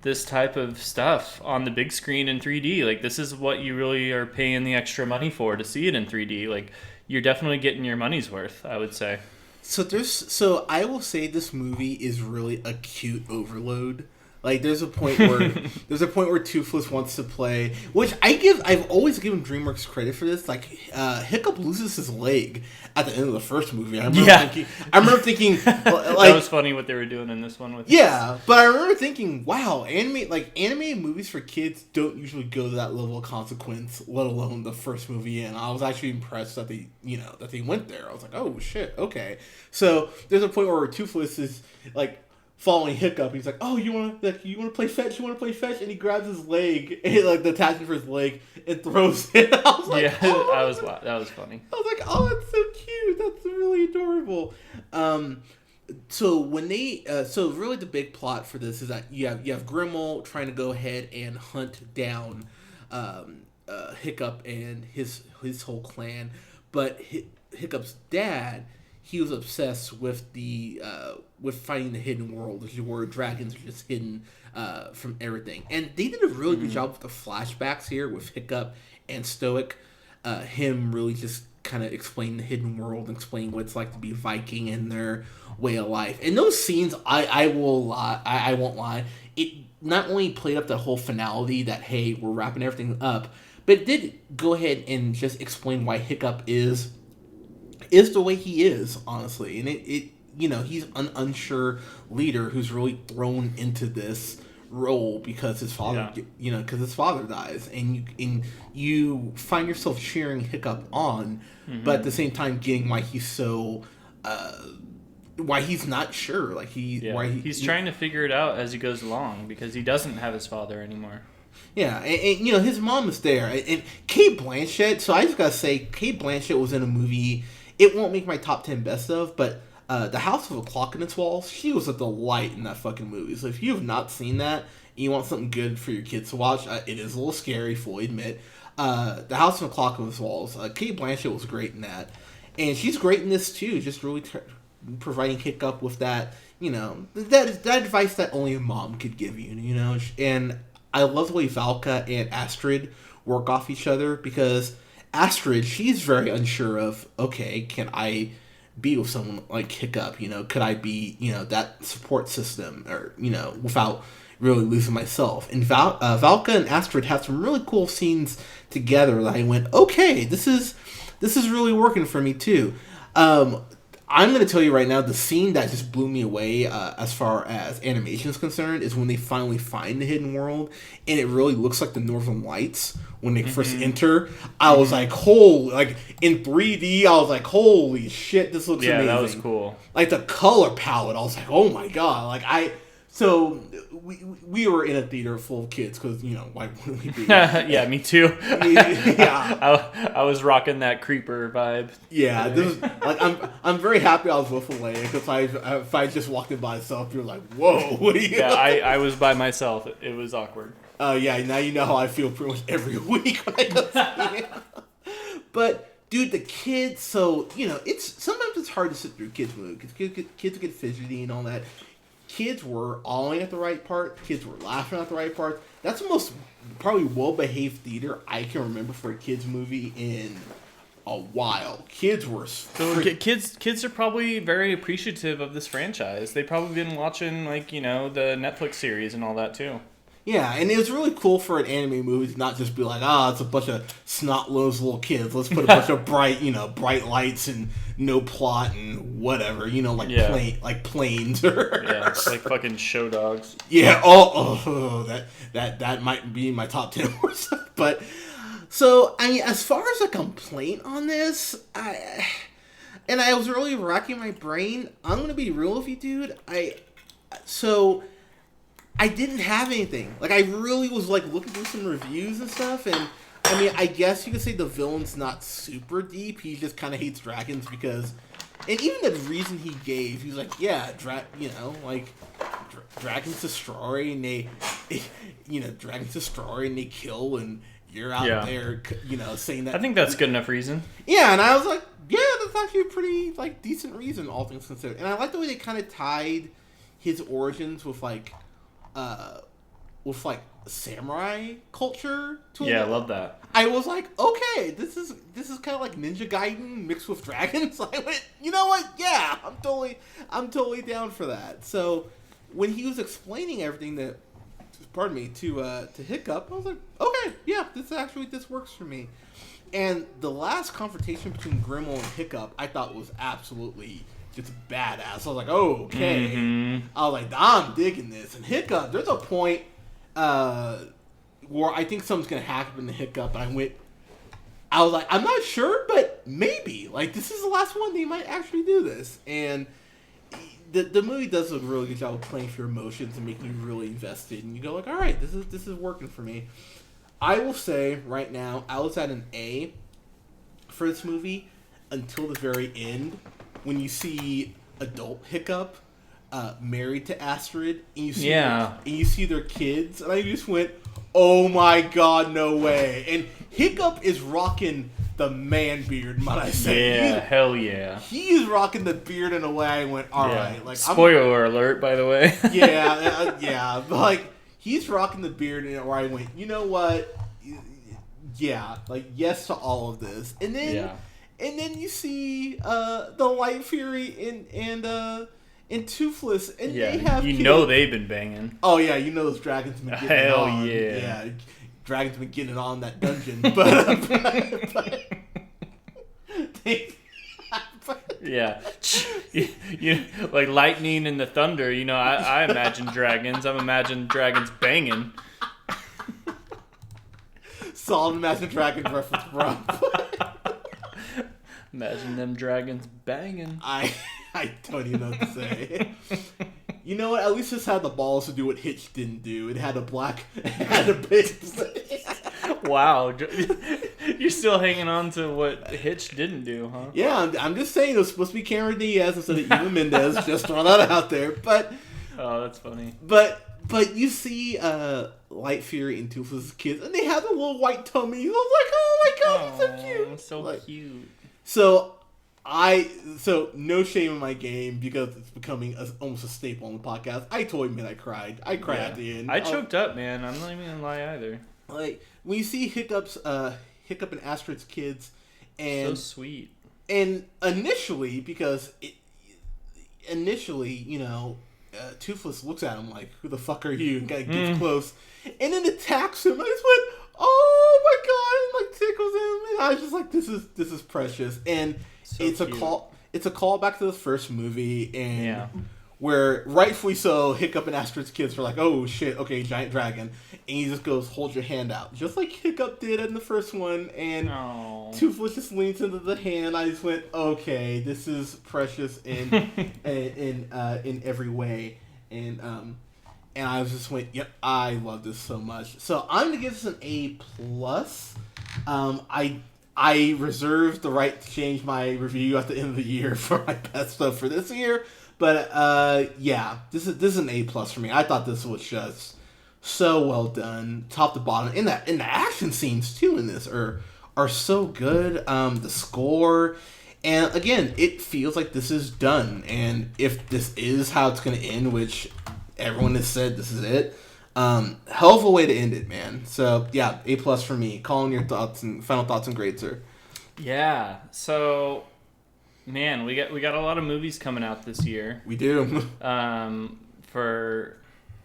this type of stuff on the big screen in 3D. Like, this is what you really are paying the extra money for, to see it in 3D. Like, you're definitely getting your money's worth, I would say. So I will say this movie is really a cute overload. Like, there's a point where Toothless wants to play, which I've always given DreamWorks credit for this. Like, Hiccup loses his leg at the end of the first movie. I remember thinking like, that was funny what they were doing in this one with. But I remember thinking, wow, animated movies for kids don't usually go to that level of consequence, let alone the first movie. And I was actually impressed that they went there. I was like, oh shit, okay. So there's a point where Toothless is like following Hiccup. He's like, oh, you want to play fetch? You want to play fetch? And he grabs his leg, and like the attachment for his leg, and throws it. I was like, that was funny. I was like, oh, that's so cute. That's really adorable. So when so really the big plot for this is that you have Grimmel trying to go ahead and hunt down Hiccup and his whole clan, but Hiccup's dad, he was obsessed with with finding the hidden world, which is where dragons are just hidden from everything. And they did a really good job with the flashbacks here with Hiccup and Stoic. Him really just kind of explaining the hidden world and explaining what it's like to be Viking and their way of life. And those scenes, I won't lie, it not only played up the whole finality that, hey, we're wrapping everything up, but it did go ahead and just explain why Hiccup is the way he is, honestly. And he's an unsure leader who's really thrown into this role because his father, dies, and you find yourself cheering Hiccup on, but at the same time getting why he's so, why he's not sure, like he's trying to figure it out as he goes along because he doesn't have his father anymore. Yeah, and his mom is there, and Cate Blanchett. So I just gotta say, Cate Blanchett was in a movie. It won't make my top 10 best of, but The House of a Clock in Its Walls, she was a delight in that fucking movie. So if you have not seen that and you want something good for your kids to watch, it is a little scary, fully admit. The House on the Clock of Walls. Kate Blanchett was great in that, and she's great in this too. Just really providing Hiccup with that, that advice that only a mom could give you, And I love the way Valka and Astrid work off each other, because Astrid, she's very unsure of, okay, can I be with someone like Hiccup? Could I be, that support system, or, without really losing myself? And Valka and Astrid have some really cool scenes together that I went, okay, this is really working for me too. I'm going to tell you right now, the scene that just blew me away as far as animation is concerned is when they finally find the hidden world, and it really looks like the Northern Lights when they first enter. I was like, in 3D, I was like, holy shit, this looks amazing. Yeah, that was cool. Like, the color palette, I was like, oh my god. So we were in a theater full of kids, because, why wouldn't we be? Yeah, me too. Yeah. I was rocking that creeper vibe. Yeah, this is, I'm very happy I was with Alea, because if I just walked in by myself, you're like, whoa, what are you? Yeah, I was by myself. It was awkward. Yeah, now you know how I feel pretty much every week when I go see it. But, dude, the kids, so, sometimes it's hard to sit through kids' movies, because kids get fidgety and all that. Kids were awing at the right part. Kids were laughing at the right part. That's the most probably well-behaved theater I can remember for a kids movie in a while. Kids were kids are probably very appreciative of this franchise. They've probably been watching the Netflix series and all that too. Yeah, and it was really cool for an anime movie to not just be like, it's a bunch of snot-nosed little kids. Let's put a bunch of bright lights and no plot and whatever, like planes or yeah, it's like fucking show dogs. Yeah, that might be my top 10 or something. But so as far as a complaint on this, I was really racking my brain. I'm gonna be real with you, dude. I didn't have anything. I really was looking through some reviews and stuff, and I guess you could say the villain's not super deep. He just kind of hates dragons because, and even the reason he gave, he was like, yeah, dragons destroy and they kill, and you're out there, saying that. I think that's good enough reason. Yeah, and I was like, yeah, that's actually a pretty decent reason, all things considered. And I like the way they kind of tied his origins with samurai culture to it. Yeah, I love that. I was like, okay, this is kind of like Ninja Gaiden mixed with dragons. I went, you know what? Yeah, I'm totally down for that. So when he was explaining everything to Hiccup, I was like, okay, yeah, this works for me. And the last confrontation between Grimmel and Hiccup, I thought was absolutely just badass. I was like, oh, okay. Mm-hmm. I was like, I'm digging this. And Hiccup, there's a point where I think something's going to happen to Hiccup, and I was like, I'm not sure, but maybe. This is the last one. They might actually do this. And the movie does a really good job of playing for your emotions and making you really invested. And you go all right, this is working for me. I will say right now, I was at an A for this movie until the very end, when you see adult Hiccup married to Astrid, and you see their kids, and I just went, oh my god, no way. And Hiccup is rocking the man beard, might I say. Yeah, hell yeah. He is rocking the beard in a way I went, alright. Spoiler alert, by the way. yeah. But he's rocking the beard in a way I went, you know what? Yeah, yes to all of this. And then you see the Light Fury and Toothless, and they have kids. They've been banging. Oh yeah, those dragons been getting hell on. Yeah, dragons been getting on that dungeon, but yeah, you like lightning and the thunder. I imagine dragons. I'm imagining dragons banging. Solid Imagine Dragons reference, bro. Imagine them dragons banging. I don't even know what to say. You know what? At least this had the balls to do what Hitch didn't do. It had a big. Wow, you're still hanging on to what Hitch didn't do, huh? Yeah, I'm just saying it was supposed to be Cameron Diaz instead of Eva Mendes. Just throw that out there, but. Oh, that's funny. But But you see Light Fury and Toothless kids, and they have the little white tummies. I was like, oh my god, he's so cute. So cute. So no shame in my game because it's becoming almost a staple on the podcast. I told him I cried. I cried at the end. I choked up, man. I'm not even gonna lie either. Like when you see Hiccup and Astrid's kids, and so sweet. And initially, Toothless looks at him like, "Who the fuck are you?" And gets close, and then attacks him. I just went, "Oh my god!" And like tickles him, and I was just like, "This is precious." And so it's cute. It's a callback to the first movie, and where rightfully so, Hiccup and Astrid's kids were like, "Oh shit, okay, giant dragon," and he just goes, "Hold your hand out," just like Hiccup did in the first one, and Toothless just leans into the hand. I just went, "Okay, this is precious in in every way," and I was just went, "Yep, I love this so much." So I'm gonna give this an A+. I reserve the right to change my review at the end of the year for my best stuff for this year. But this is an A+ for me. I thought this was just so well done, top to bottom. And the action scenes too in this are so good. The score, and again, it feels like this is done. And if this is how it's gonna end, which everyone has said this is it, hell of a way to end it, man. So yeah, A+ for me. Colin, your thoughts and final thoughts and grades, sir. Yeah. So. Man, we got a lot of movies coming out this year. We do. For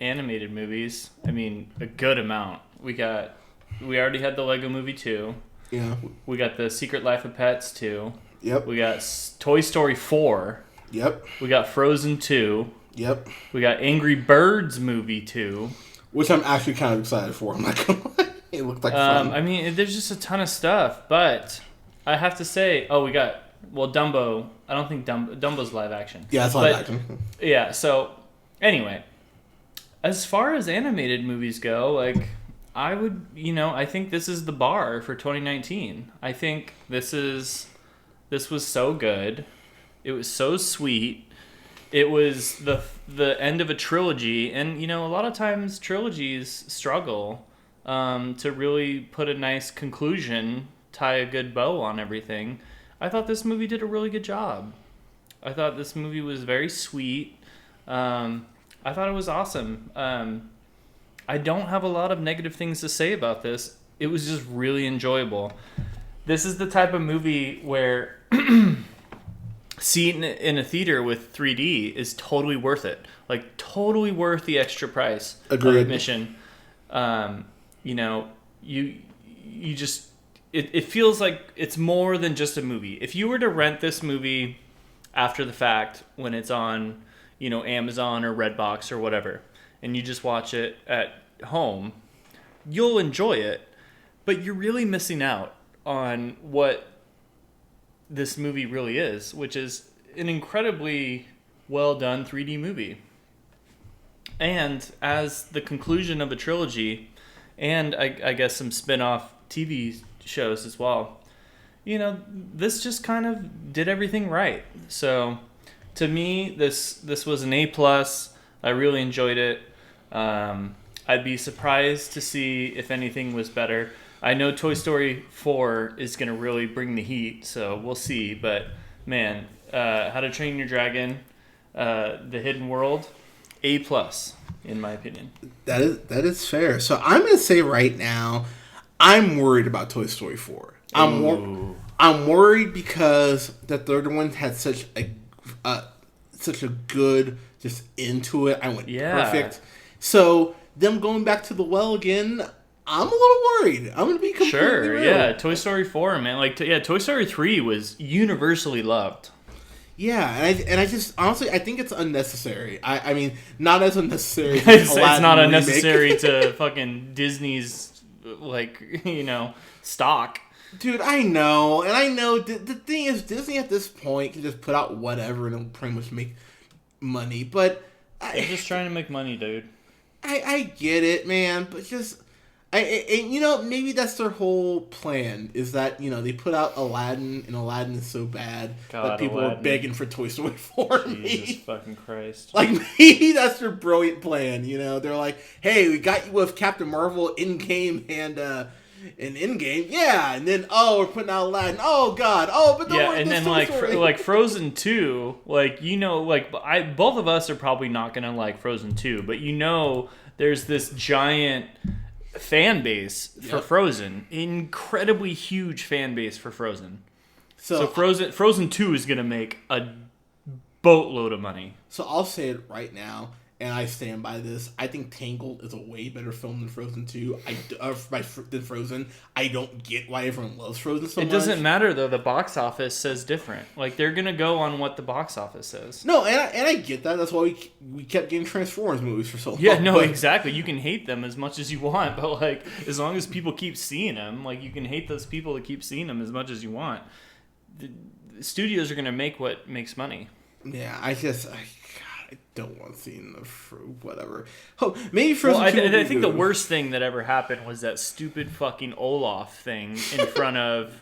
animated movies, I mean, a good amount. We already had the Lego Movie 2. Yeah. We got the Secret Life of Pets 2. Yep. We got Toy Story 4. Yep. We got Frozen 2. Yep. We got Angry Birds Movie 2. Which I'm actually kind of excited for. I'm not gonna lie. It looked like fun. I mean, there's just a ton of stuff, but I have to say, we got. Well, Dumbo. I don't think Dumbo's live action. Yeah, it's live action. Yeah. So, anyway, as far as animated movies go, like I would, I think this is the bar for 2019. I think this was so good. It was so sweet. It was the end of a trilogy, and a lot of times trilogies struggle to really put a nice conclusion, tie a good bow on everything. I thought this movie did a really good job. I thought this movie was very sweet. I thought it was awesome. I don't have a lot of negative things to say about this. It was just really enjoyable. This is the type of movie where seeing it in a theater with 3D is totally worth it. Like, totally worth the extra price of admission. You just... It feels like it's more than just a movie. If you were to rent this movie after the fact when it's on, Amazon or Redbox or whatever, and you just watch it at home, you'll enjoy it, but you're really missing out on what this movie really is, which is an incredibly well done 3D movie. And as the conclusion of a trilogy, and I guess some spin-off TV shows as well, this just kind of did everything right. So to me, this was an A+. I really enjoyed it. I'd be surprised to see if anything was better. I know Toy Story 4 is going to really bring the heat, so we'll see. But man, How to Train Your Dragon, The Hidden World, A+, in my opinion. That is fair. So I'm going to say right now, I'm worried about Toy Story 4. I'm worried because the third one had such a good just into it. I went perfect. So them going back to the well again, I'm a little worried. I'm gonna be completely real. Yeah. Toy Story 4, man. Toy Story 3 was universally loved. Yeah, and I just honestly I think it's unnecessary. I mean, not as unnecessary. It's not unnecessary to fucking Disney's stock. Dude, I know. And I know the thing is Disney at this point can just put out whatever and it'll pretty much make money. But they're just trying to make money, dude. I get it, man. But just And you know, maybe that's their whole plan, is that, you know, they put out Aladdin, and Aladdin is so bad that people Aladdin. are begging for Toy Story 4. Jesus fucking Christ. Like, maybe that's their brilliant plan, you know? They're like, hey, we got you with Captain Marvel in-game and in-game, yeah, and then, oh, we're putting out Aladdin, oh, God, oh, but don't worry, and then, like Frozen 2, like, you know, like, both of us are probably not gonna like Frozen 2, but you know there's this giant fan base for Frozen, incredibly huge fan base for Frozen. So Frozen 2 is gonna make a boatload of money. So I'll say it right now, and I stand by this. I think Tangled is a way better film than Frozen 2. Than Frozen. I don't get why everyone loves Frozen so much. It doesn't matter, though. The box office says different. Like, they're going to go on what the box office says. No, and I get that. That's why we kept getting Transformers movies for so long. Yeah, no, exactly. You can hate them as much as you want, but, like, as long as people keep seeing them, like, you can hate those people that keep seeing them as much as you want. The studios are going to make what makes money. Yeah, I don't want to see whatever. Oh, maybe Frozen 2 I think the worst thing that ever happened was that stupid fucking Olaf thing in front of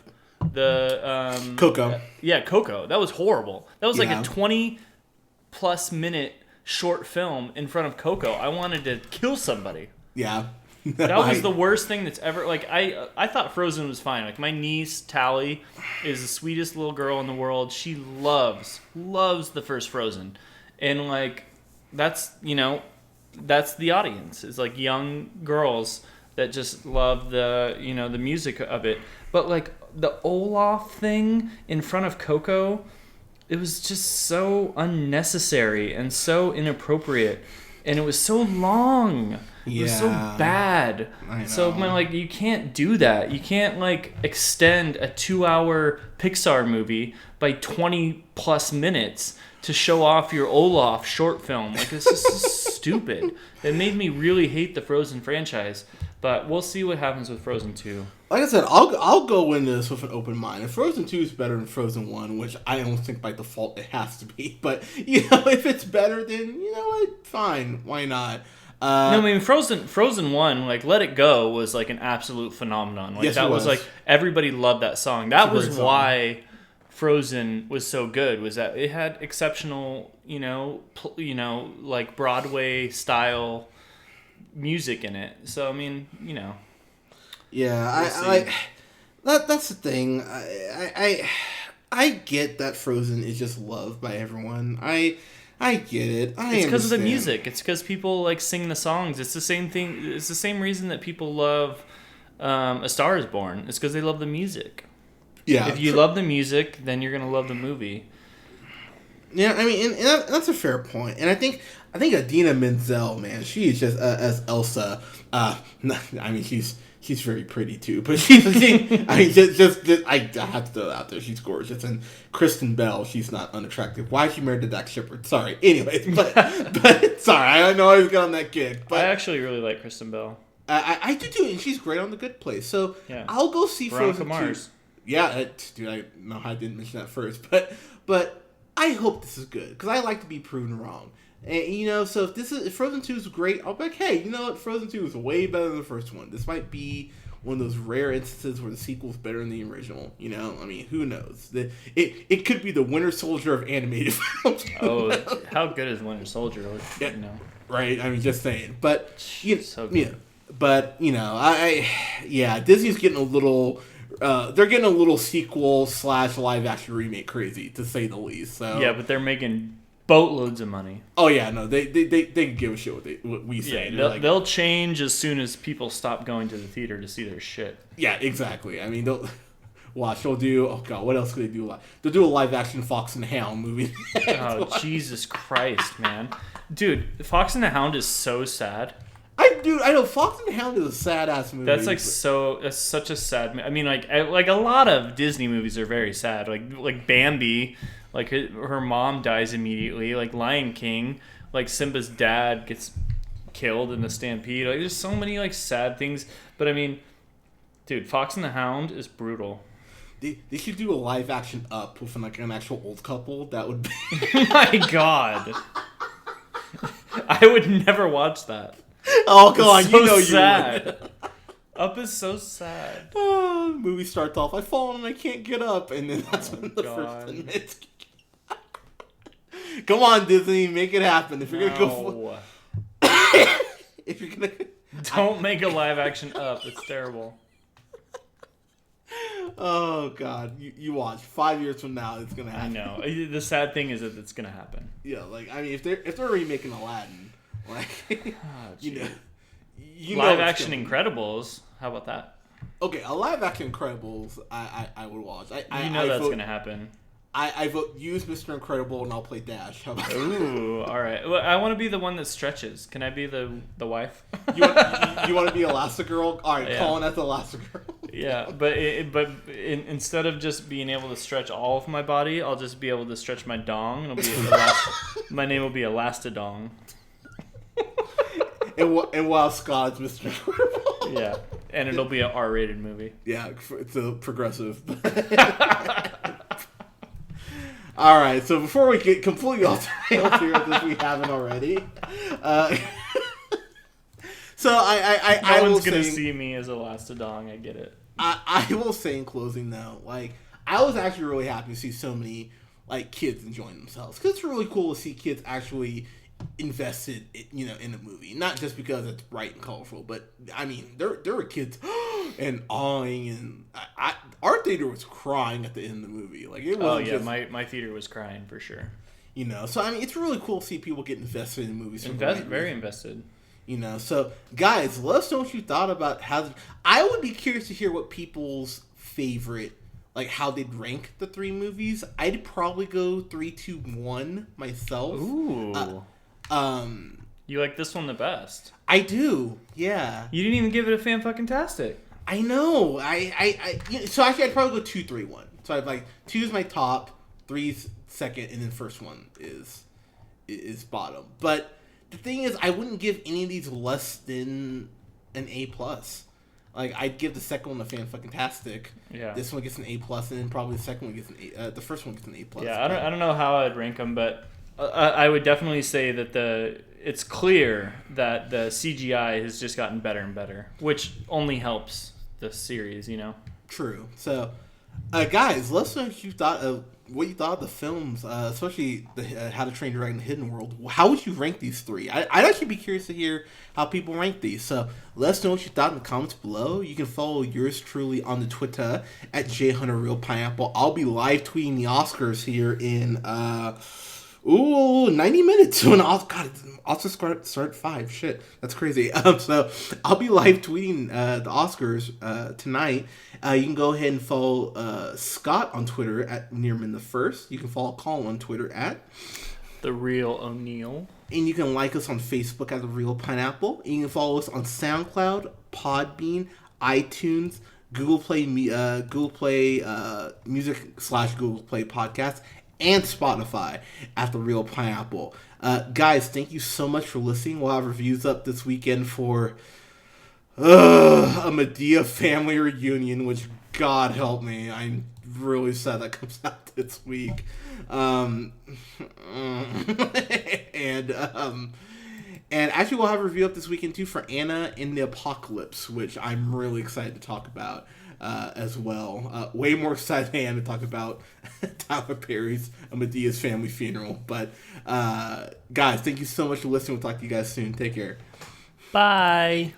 the Coco. Yeah, Coco. That was horrible. That was like a 20+ minute short film in front of Coco. I wanted to kill somebody. Yeah. That was the worst thing that's ever, like, I thought Frozen was fine. Like, my niece, Tally, is the sweetest little girl in the world. She loves the first Frozen. And, like, that's, you know, that's the audience. It's, like, young girls that just love the, you know, the music of it. But, like, the Olaf thing in front of Coco, it was just so unnecessary and so inappropriate. And it was so long. It was so bad. I know. So, man, like, you can't do that. You can't, like, extend a 2-hour Pixar movie by 20+ minutes to show off your Olaf short film. Like, this is stupid. It made me really hate the Frozen franchise. But we'll see what happens with Frozen 2. Like I said, I'll go into this with an open mind. If Frozen 2 is better than Frozen 1, which I don't think by default it has to be, but, you know, if it's better, then, you know what, fine, why not? No, I mean, Frozen 1, like, Let It Go was, like, an absolute phenomenon. Like, yes, that was, like, everybody loved that song. That was why Frozen was so good, was that it had exceptional, you know, like, Broadway-style music in it. So, I mean, you know. Yeah, that's the thing. I get that Frozen is just loved by everyone. I get it. It's because of the music. It's because people, like, sing the songs. It's the same thing. It's the same reason that people love A Star Is Born. It's because they love the music. Yeah. If you love the music, then you're gonna love the movie. Yeah, I mean, and that's a fair point. And I think Idina Menzel, man, she is just as Elsa. I mean, she's very pretty too, but I have to throw it out there. She's gorgeous, and Kristen Bell, she's not unattractive. Why is she married to Dax Shepard? Sorry. Anyways, but sorry, I know I was getting on that kick. But I actually really like Kristen Bell. I do too, and she's great on The Good Place. So yeah. I'll go see Veronica Frozen Mars. 2. Yeah, dude, I know I didn't mention that first, but I hope this is good because I like to be proven wrong. And, you know, so if Frozen 2 is great, I'll be like, hey, you know what? Frozen 2 is way better than the first one. This might be one of those rare instances where the sequel is better than the original. You know, I mean, who knows? It could be the Winter Soldier of animated films. Oh, how good is Winter Soldier? Yeah, you know, right? I mean, just saying. But so good. Yeah, but you know, Disney's getting a little. They're getting a little sequel / live action remake crazy, to say the least. So yeah, but they're making boatloads of money. Oh yeah, no, they can give a shit what we say. Yeah, they'll change as soon as people stop going to the theater to see their shit. Yeah, exactly. I mean, they'll do. Oh god, what else could they do? They'll do a live action Fox and the Hound movie. Oh Jesus Christ, man, dude, Fox and the Hound is so sad. I know Fox and the Hound is a sad ass movie. That's that's such a sad. I mean, like a lot of Disney movies are very sad. Like Bambi, like her mom dies immediately. Like Lion King, like Simba's dad gets killed in the stampede. Like there's so many like sad things. But I mean, dude, Fox and the Hound is brutal. They should do a live action Up with like an actual old couple. That would be. My God, I would never watch that. Oh god, so you know sad. you would. Up is so sad. The movie starts off, I've fallen and I can't get up, and then that's when the God. first 10 minutes. Come on, Disney, make it happen. If you're gonna go if you're gonna don't make a live action Up. It's terrible. Oh God, you watch. 5 years from now, it's gonna happen. I know. The sad thing is that it's gonna happen. Yeah, like I mean, if they're remaking Aladdin, like you know, live action Incredibles. How about that? Okay, a live action Incredibles, I would watch. I that's vote, gonna happen. I vote use Mr. Incredible and I'll play Dash. How about that? Ooh, all right. Well, I want to be the one that stretches. Can I be the wife? You want to be Elastigirl? All right, calling as Elastigirl. Yeah, but instead of just being able to stretch all of my body, I'll just be able to stretch my dong. It'll be my name will be Elastidong. and while Scott's Mr. Incredible. Yeah, and it'll be an R-rated movie. Yeah, it's a progressive. All right, so before we get completely off the rails here, if we haven't already, so no one's gonna see me as Elastidong. I get it. I will say in closing though, like I was actually really happy to see so many like kids enjoying themselves, because it's really cool to see kids actually invested, in a movie, not just because it's bright and colorful, but I mean there were kids and awing, and our theater was crying at the end of the movie. Like it was. Oh yeah, my theater was crying for sure. So I mean it's really cool to see people get invested in movies. Very invested. So guys, let us know what you thought about I would be curious to hear what people's favorite, like how they'd rank the 3 movies. I'd probably go 3, 2, 1 myself. Ooh. You like this one the best? I do. Yeah. You didn't even give it a fan-fucking-tastic. I know. So actually I'd probably go 2, 3, 1. So I'd like 2 is my top, 3's second, and then first one is bottom. But the thing is, I wouldn't give any of these less than an A+. Like I'd give the second one a fan-fucking-tastic. Yeah. This one gets an A+, and then probably the second one gets an A. The first one gets an A+. Yeah. I don't know how I'd rank them, but I would definitely say that it's clear that the CGI has just gotten better and better, which only helps the series, True. So, guys, let us know what you thought of the films, especially the How to Train Your Dragon: The Hidden World. How would you rank these 3? I'd actually be curious to hear how people rank these. So let us know what you thought in the comments below. You can follow yours truly on the Twitter at JHunterRealPineapple. I'll be live tweeting the Oscars here in 90 minutes. When Oscars start at 5. Shit, that's crazy. So I'll be live tweeting the Oscars tonight. You can go ahead and follow Scott on Twitter at Nearman1st. You can follow Colin on Twitter at The Real O'Neill. And you can like us on Facebook at The Real Pineapple. And you can follow us on SoundCloud, Podbean, iTunes, Google Play Music / Google Play Podcast, and Spotify at The Real Pineapple. Guys, thank you so much for listening. We'll have reviews up this weekend for a Medea family reunion, which, God help me, I'm really sad that comes out this week. And actually we'll have a review up this weekend too for Anna in the Apocalypse, which I'm really excited to talk about as well. Way more excited than I am to talk about Tyler Perry's Medea's family funeral. But guys, thank you so much for listening. We'll talk to you guys soon. Take care. Bye.